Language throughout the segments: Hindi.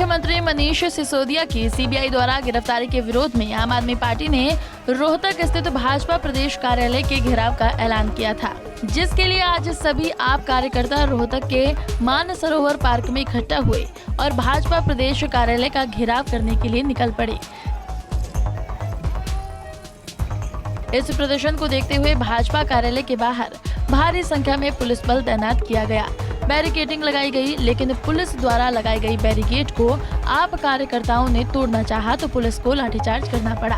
मुख्यमंत्री मनीष सिसोदिया की सीबीआई द्वारा गिरफ्तारी के विरोध में आम आदमी पार्टी ने रोहतक स्थित भाजपा प्रदेश कार्यालय के घेराव का ऐलान किया था, जिसके लिए आज सभी आप कार्यकर्ता रोहतक के मानसरोवर पार्क में इकट्ठा हुए और भाजपा प्रदेश कार्यालय का घेराव करने के लिए निकल पड़े। इस प्रदर्शन को देखते हुए भाजपा कार्यालय के बाहर भारी संख्या में पुलिस बल तैनात किया गया, बैरिकेडिंग लगाई गई, लेकिन पुलिस द्वारा लगाई गई बैरिकेड को आप कार्यकर्ताओं ने तोड़ना चाहा तो पुलिस को लाठीचार्ज करना पड़ा।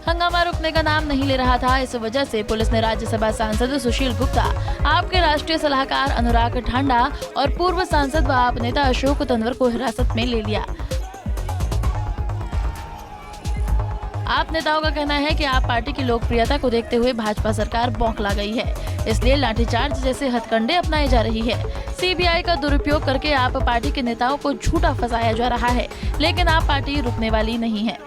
हंगामा रुकने का नाम नहीं ले रहा था। इस वजह से पुलिस ने राज्यसभा सांसद सुशील गुप्ता, आपके राष्ट्रीय सलाहकार अनुराग ठांडा और पूर्व सांसद व आप नेता अशोक तंवर को हिरासत में ले लिया। आप नेताओं का कहना है कि आप पार्टी की लोकप्रियता को देखते हुए भाजपा सरकार बौखला गई है, इसलिए लाठीचार्ज जैसे हथकंडे अपनाई जा रही है। सीबीआई का दुरुपयोग करके आप पार्टी के नेताओं को झूठा फंसाया जा रहा है, लेकिन आप पार्टी रुकने वाली नहीं है।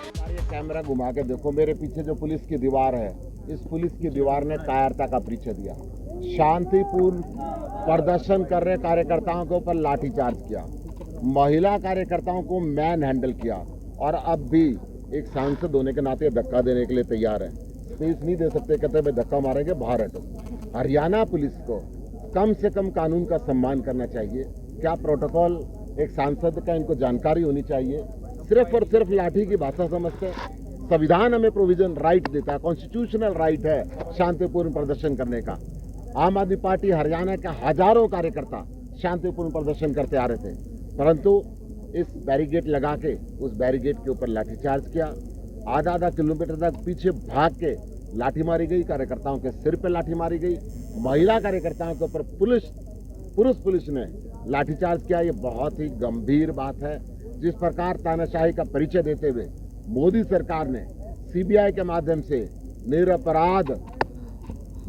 कैमरा घुमा के देखो, मेरे पीछे जो पुलिस की दीवार है, इस पुलिस की दीवार ने कायरता का परिचय दिया। शांतिपूर्ण प्रदर्शन कर रहे कार्यकर्ताओं के ऊपर लाठीचार्ज किया, महिला कार्यकर्ताओं को मैन हैंडल किया और अब भी एक सांसद होने के नाते धक्का देने के लिए तैयार है। स्पेस नहीं दे सकते, कहते भाई धक्का मारेंगे, बाहर हटो। हरियाणा पुलिस को कम से कम कानून का सम्मान करना चाहिए। क्या प्रोटोकॉल एक सांसद का इनको जानकारी होनी चाहिए। सिर्फ और सिर्फ लाठी की भाषा समझते हैं। संविधान हमें प्रोविजन राइट देता है, कॉन्स्टिट्यूशनल राइट है शांतिपूर्ण प्रदर्शन करने का। आम आदमी पार्टी हरियाणा के हजारों कार्यकर्ता शांतिपूर्ण प्रदर्शन करते आ रहे थे, परंतु इस बैरिकेड लगा के उस बैरिकेड के ऊपर लाठीचार्ज किया। आधा किलोमीटर तक पीछे भाग के लाठी मारी गई, कार्यकर्ताओं के सिर पे लाठी मारी गई, महिला कार्यकर्ताओं के ऊपर पुलिस ने लाठीचार्ज किया। ये बहुत ही गंभीर बात है। जिस प्रकार तानाशाही का परिचय देते हुए मोदी सरकार ने सीबीआई के माध्यम से निरपराध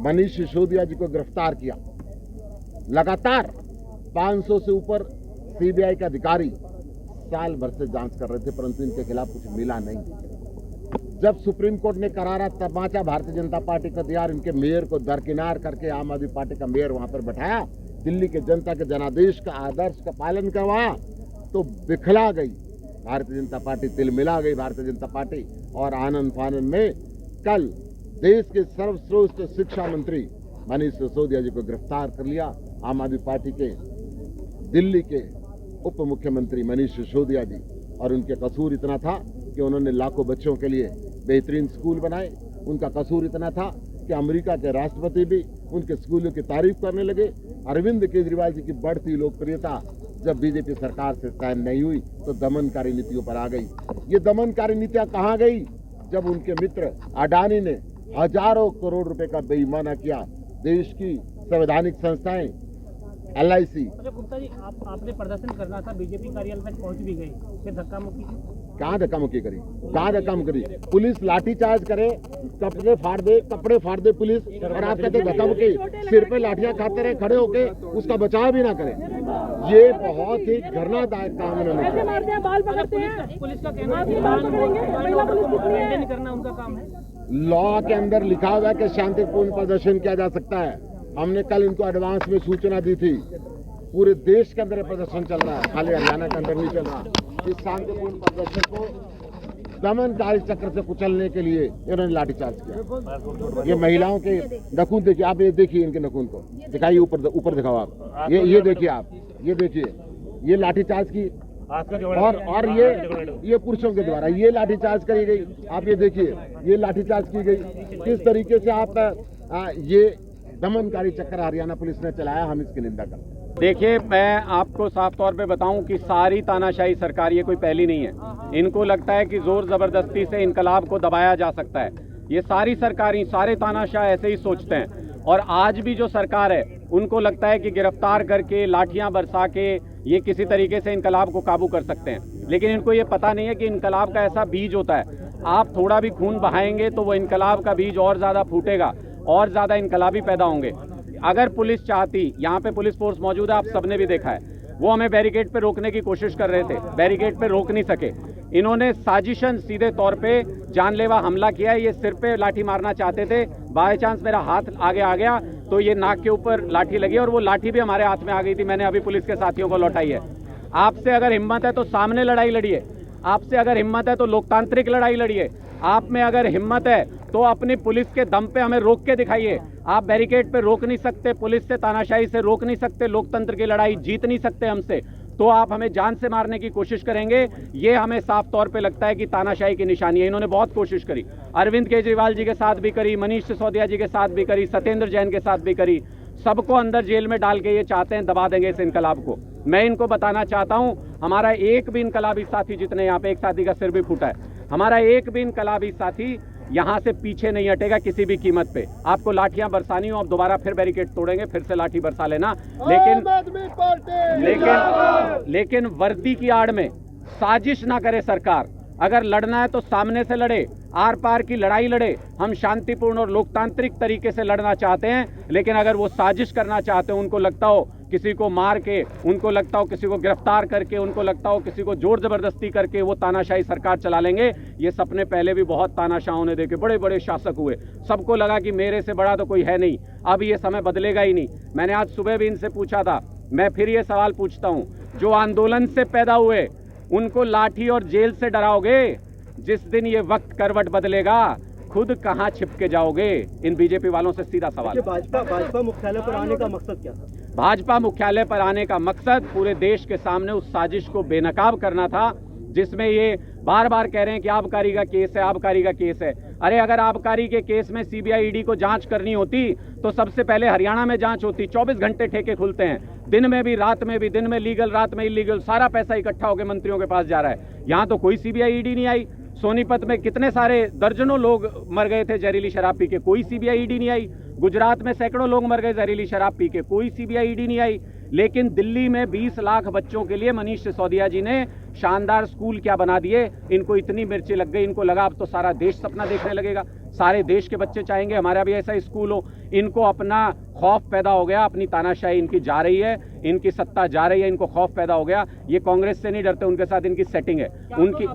मनीष सिसोदिया जी को गिरफ्तार किया, लगातार 500 से ऊपर सीबीआई के अधिकारी साल भर से जांच कर रहे थे, परंतु इनके खिलाफ कुछ मिला नहीं। जब सुप्रीम कोर्ट ने करारा तमाचा भारतीय जनता पार्टी का दिया, इनके मेयर को दरकिनार करके आम आदमी पार्टी का मेयर वहां पर बैठाया, दिल्ली के जनता के जनादेश का आदर्श का पालन करवाया, तो बिखला गई भारतीय जनता पार्टी, तिल मिला गई भारतीय जनता पार्टी। और आनंद फानंद में कल देश के सर्वश्रेष्ठ शिक्षा मंत्री मनीष सिसोदिया जी को गिरफ्तार कर लिया। आम आदमी पार्टी के दिल्ली के उप मुख्यमंत्री मनीष सिसोदिया जी, और उनके कसूर इतना था कि उन्होंने लाखों बच्चों के लिए बेहतरीन स्कूल बनाए। उनका कसूर इतना था कि अमेरिका के राष्ट्रपति भी उनके स्कूलों की तारीफ करने लगे। अरविंद केजरीवाल जी की बढ़ती लोकप्रियता जब बीजेपी सरकार से सहन नहीं हुई तो दमनकारी नीतियों पर आ गई। ये दमनकारी नीतियां कहाँ गई? जब उनके मित्र अडानी ने हजारों करोड़ रुपए का बेईमाना किया। देश की संवैधानिक संस्थाएं LIC। गुप्ता जी, आपने प्रदर्शन करना था, बीजेपी कार्यालय तक पहुंच भी गई, फिर धक्का मुक्की? कहाँ धक्का मुक्की करी? कहाँ धक्का मुक्की? पुलिस लाठीचार्ज करे, कपड़े फाड़ दे पुलिस, और आप कहते धक्का मुक्की। सिर पे लाठियां खाते रहे खड़े होके, उसका बचाव भी ना करें। ये बहुत ही घृणादायक काम उन्होंने किया। पुलिस का कहना करना उनका काम है। लॉ के अंदर लिखा हुआ है कि शांतिपूर्ण प्रदर्शन किया जा सकता है। हमने कल इनको एडवांस में सूचना दी थी। पूरे देश के अंदर प्रदर्शन चल रहा है, खाली हरियाणा के अंदर नहीं चल रहा। इस शांतिपूर्ण प्रदर्शन को दमनकारी चक्र से कुचलने के लिए इन्होंने लाठीचार्ज किया। ये महिलाओं के नखून देखिए, आप ये देखिए, इनके नखून को दिखाइए, ऊपर दिखाओ आप। ये देखिए, आप ये देखिए, ये लाठीचार्ज की, और ये पुरुषों के द्वारा ये लाठीचार्ज करी गई। आप ये देखिए, ये लाठीचार्ज की गई। किस तरीके से आप ये दमनकारी चक्कर हरियाणा पुलिस ने चलाया, हम इसकी निंदा करते हैं। देखिए, मैं आपको साफ तौर पे बताऊं कि सारी तानाशाही सरकार ये कोई पहली नहीं है। इनको लगता है कि जोर जबरदस्ती से इनकलाब को दबाया जा सकता है। ये सारी सरकारी, सारे तानाशाह ऐसे ही सोचते हैं। और आज भी जो सरकार है, उनको लगता है कि गिरफ्तार करके, लाठियां बरसा के ये किसी तरीके से इनकलाब को काबू कर सकते हैं। लेकिन इनको ये पता नहीं है कि इनकलाब का ऐसा बीज होता है, आप थोड़ा भी खून बहाएंगे तो वो इनकलाब का बीज और ज्यादा फूटेगा, और ज्यादा इनकलाबी पैदा होंगे। अगर पुलिस चाहती, यहाँ पे पुलिस फोर्स मौजूद है, आप सबने भी देखा है, वो हमें बैरिकेड पे रोकने की कोशिश कर रहे थे, बैरिकेड पे रोक नहीं सके। इन्होंने साजिशन सीधे तौर पे जानलेवा हमला किया है। ये सिर पे लाठी मारना चाहते थे, बाय चांस मेरा हाथ आगे आ गया तो ये नाक के ऊपर लाठी लगी और वो लाठी भी हमारे हाथ में आ गई थी। मैंने अभी पुलिस के साथियों को लौटाई है। आपसे अगर हिम्मत है तो सामने लड़ाई लड़िए, आपसे अगर हिम्मत है तो लोकतांत्रिक लड़ाई लड़िए, आप में अगर हिम्मत है तो अपनी पुलिस के दम पे हमें रोक के दिखाइए। आप बैरिकेड पे रोक नहीं सकते, पुलिस से तानाशाही से रोक नहीं सकते, लोकतंत्र की लड़ाई जीत नहीं सकते हमसे, तो आप हमें जान से मारने की कोशिश करेंगे। ये हमें साफ तौर पे लगता है कि तानाशाही की निशानी है। इन्होंने बहुत कोशिश करी, अरविंद केजरीवाल जी के साथ भी करी, मनीष सिसोदिया जी के साथ भी करी, सत्येंद्र जैन के साथ भी करी, सबको अंदर जेल में डाल के ये चाहते हैं दबा देंगे इस इनकलाब को। मैं इनको बताना चाहता हूं, हमारा एक भी इनकलाबी साथी, जितने यहाँ पे एक साथी का सिर भी फूटा है, हमारा एक भी इनकलाबी साथी यहाँ से पीछे नहीं हटेगा किसी भी कीमत पे। आपको लाठियां बरसानी हो, आप दोबारा फिर बैरिकेड तोड़ेंगे, फिर से लाठी बरसा लेना, लेकिन वर्दी की आड़ में साजिश ना करे सरकार। अगर लड़ना है तो सामने से लड़े, आर पार की लड़ाई लड़े। हम शांतिपूर्ण और लोकतांत्रिक तरीके से लड़ना चाहते हैं, लेकिन अगर वो साजिश करना चाहते हैं, उनको लगता हो किसी को मार के, उनको लगता हो किसी को गिरफ्तार करके, उनको लगता हो किसी को जोर जबरदस्ती करके वो तानाशाही सरकार चला लेंगे। ये सपने पहले भी बहुत तानाशाहों ने देखे, बड़े बड़े शासक हुए, सबको लगा कि मेरे से बड़ा तो कोई है नहीं। अब ये समय बदलेगा ही नहीं। मैंने आज सुबह भी इनसे पूछा था, मैं फिर ये सवाल पूछता हूँ, जो आंदोलन से पैदा हुए उनको लाठी और जेल से डराओगे? जिस दिन ये वक्त करवट बदलेगा, खुद कहां छिप के जाओगे? इन बीजेपी वालों से सीधा सवाल। भाजपा मुख्यालय पर आने का मकसद क्या था? भाजपा मुख्यालय पर आने का मकसद पूरे देश के सामने उस साजिश को बेनकाब करना था, जिसमें ये बार बार कह रहे हैं कि आबकारी का केस है, आबकारी का केस है। अरे अगर आबकारी के केस में सीबीआई ईडी को जांच करनी होती तो सबसे पहले हरियाणा में जांच होती। 24 घंटे ठेके खुलते हैं, दिन में भी रात में भी, दिन में लीगल रात में इलीगल, सारा पैसा इकट्ठा होकर मंत्रियों के पास जा रहा है। यहाँ तो कोई सीबीआई ईडी नहीं आई। सोनीपत में कितने सारे दर्जनों लोग मर गए थे जहरीली शराब पी के, कोई सीबीआई ईडी नहीं आई। गुजरात में सैकड़ों लोग मर गए जहरीली शराब पी के, कोई सीबीआई ईडी नहीं आई। लेकिन दिल्ली में 20 लाख बच्चों के लिए मनीष सिसोदिया जी ने शानदार स्कूल क्या बना दिए। इनको इतनी मिर्ची लग गई, इनको लगा अब तो सारा देश सपना देखने लगेगा, सारे देश के बच्चे चाहेंगे हमारा भी ऐसा स्कूल हो। इनको अपना खौफ पैदा हो गया, अपनी तानाशाही इनकी जा रही है, इनकी सत्ता जा रही है, इनको खौफ पैदा हो गया। ये कांग्रेस से नहीं डरते, उनके साथ इनकी सेटिंग है। उनकी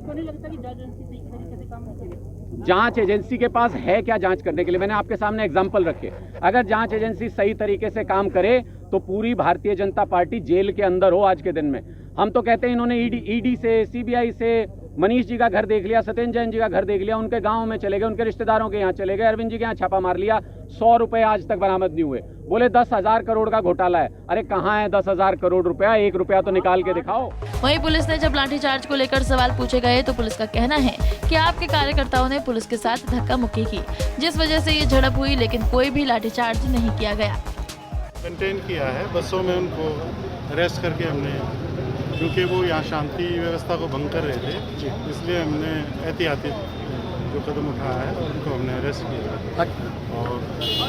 जांच एजेंसी के पास है क्या जांच करने के लिए? मैंने आपके सामने एग्जाम्पल रखे। अगर जांच एजेंसी सही तरीके से काम करे तो पूरी भारतीय जनता पार्टी जेल के अंदर हो आज के दिन में। हम तो कहते हैं इन्होंने ईडी से, सीबीआई से मनीष जी का घर देख लिया, सत्येंद्र जैन जी का घर देख लिया, उनके गांव में चले गए, उनके रिश्तेदारों के यहाँ चले गए, अरविंद जी के यहाँ छापा मार लिया, 100 रुपए आज तक बरामद नहीं हुए। बोले 10,000 करोड़ का घोटाला है। अरे कहाँ है 10,000 करोड़ रुपया? 1 रुपया तो निकाल के दिखाओ। वहीं पुलिस ने जब लाठीचार्ज को लेकर सवाल पूछे गए तो पुलिस का कहना है कि आपके कार्यकर्ताओं ने पुलिस के साथ धक्का मुक्की की, जिस वजह से ये झड़प हुई, लेकिन कोई भी लाठीचार्ज नहीं किया गया। कंटेन किया है, बसों में उनको अरेस्ट करके हमने, क्योंकि वो यहाँ शांति व्यवस्था को भंग कर रहे थे, इसलिए हमने एहतियाती जो कदम उठाया है और उनको हमने अरेस्ट किया और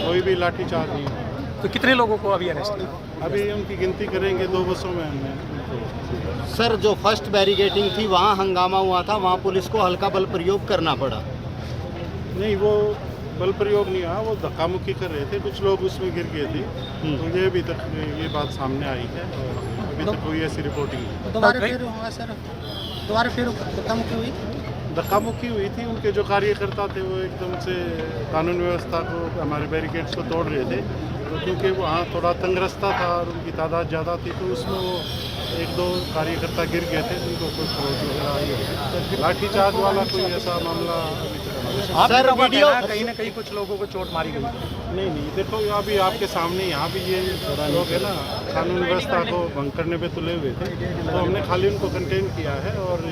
कोई भी लाठीचार्ज नहीं हुआ। तो कितने लोगों को अभी अरेस्ट किया? अभी उनकी गिनती करेंगे, 2 बसों में हमने। सर, जो फर्स्ट बैरिकेडिंग थी वहाँ हंगामा हुआ था, वहाँ पुलिस को हल्का बल प्रयोग करना पड़ा। नहीं, वो बल प्रयोग नहीं हुआ, वो धक्का मुक्की कर रहे थे, कुछ लोग उसमें गिर गए थे, तो ये अभी तक ये बात सामने आई है और अभी तक कोई ऐसी रिपोर्टिंग नहीं। दोबारा फिर हुआ सर? दोबारा फिर धक्का मुक्की हुई? धक्का मुक्की हुई थी। उनके जो कार्यकर्ता थे वो एकदम से कानून व्यवस्था को, हमारे बैरिकेड्स को तोड़ रहे थे, तो क्योंकि वहाँ थोड़ा तंग रास्ता था और उनकी तादाद ज़्यादा थी, तो उसमें वो 1-2 कार्यकर्ता गिर गए थे, उनको कोई खरोच वगैरह आई है। लाठीचार्ज वाला कोई ऐसा मामला अभी तक सर, वीडियो कहीं ना कहीं कुछ लोगों को चोट मारी गई। नहीं, देखो अभी आपके सामने यहाँ भी ये लोग है ना, कानून व्यवस्था को भंग करने पे तुले हुए थे, तो हमने खाली उनको कंटेन किया है और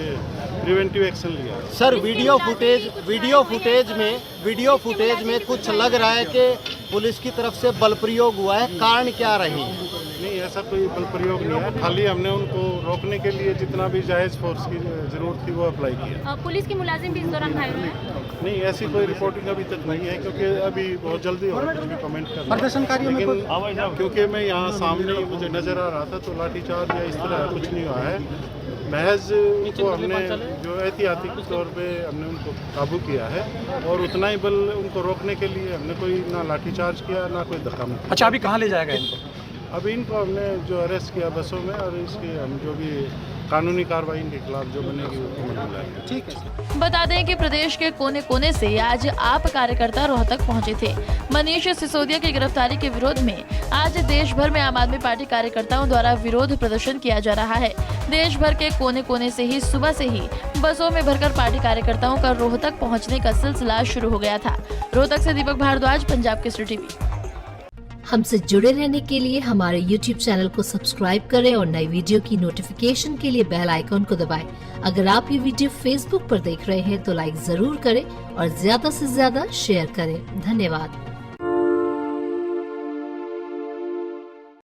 प्रिवेंटिव एक्शन लिया है। सर, वीडियो फुटेज में कुछ लग रहा है कि पुलिस की तरफ से बल प्रयोग हुआ है, कारण क्या रही? नहीं, ऐसा कोई बल प्रयोग नहीं है, खाली हमने उनको रोकने के लिए जितना भी जायज़ फोर्स की जरूरत थी वो अप्लाई किया। पुलिस के मुलाजिम भी इस दौरान घायल हुए? नहीं, ऐसी कोई रिपोर्टिंग अभी तक नहीं है, क्योंकि अभी बहुत जल्दी होगा कुछ भी कमेंट करना। प्रदर्शनकारियों में लेकिन क्योंकि मैं यहाँ सामने मुझे नज़र आ रहा था, तो लाठीचार्ज या इस तरह कुछ नहीं हुआ है। महज उनको हमने जो एहतियाती तौर पे हमने उनको काबू किया है और उतना ही बल उनको रोकने के लिए हमने कोई ना लाठीचार्ज किया ना कोई धक्का मुक्की। अच्छा, अभी कहाँ ले जाएगा इनको? अभी इनको हमने जो अरेस्ट किया बसों में, और इसके हम जो भी कानूनी कार्रवाई इनके खिलाफ जो बनेगी वो मंजूर है। ठीक है। बता दें कि प्रदेश के कोने कोने से आज आप कार्यकर्ता रोहतक पहुंचे थे। मनीष सिसोदिया की गिरफ्तारी के विरोध में आज देश भर में आम आदमी पार्टी कार्यकर्ताओं द्वारा विरोध प्रदर्शन किया जा रहा है। देश भर के कोने कोने से ही सुबह से ही बसों में भरकर पार्टी कार्यकर्ताओं का रोहतक पहुंचने का सिलसिला शुरू हो गया था। रोहतक से दीपक भारद्वाज, पंजाब केसरी टीवी। हमसे जुड़े रहने के लिए हमारे YouTube चैनल को सब्सक्राइब करें और नई वीडियो की नोटिफिकेशन के लिए बेल आइकॉन को दबाएं। अगर आप ये वीडियो Facebook पर देख रहे हैं तो लाइक जरूर करें और ज्यादा से ज्यादा शेयर करें। धन्यवाद।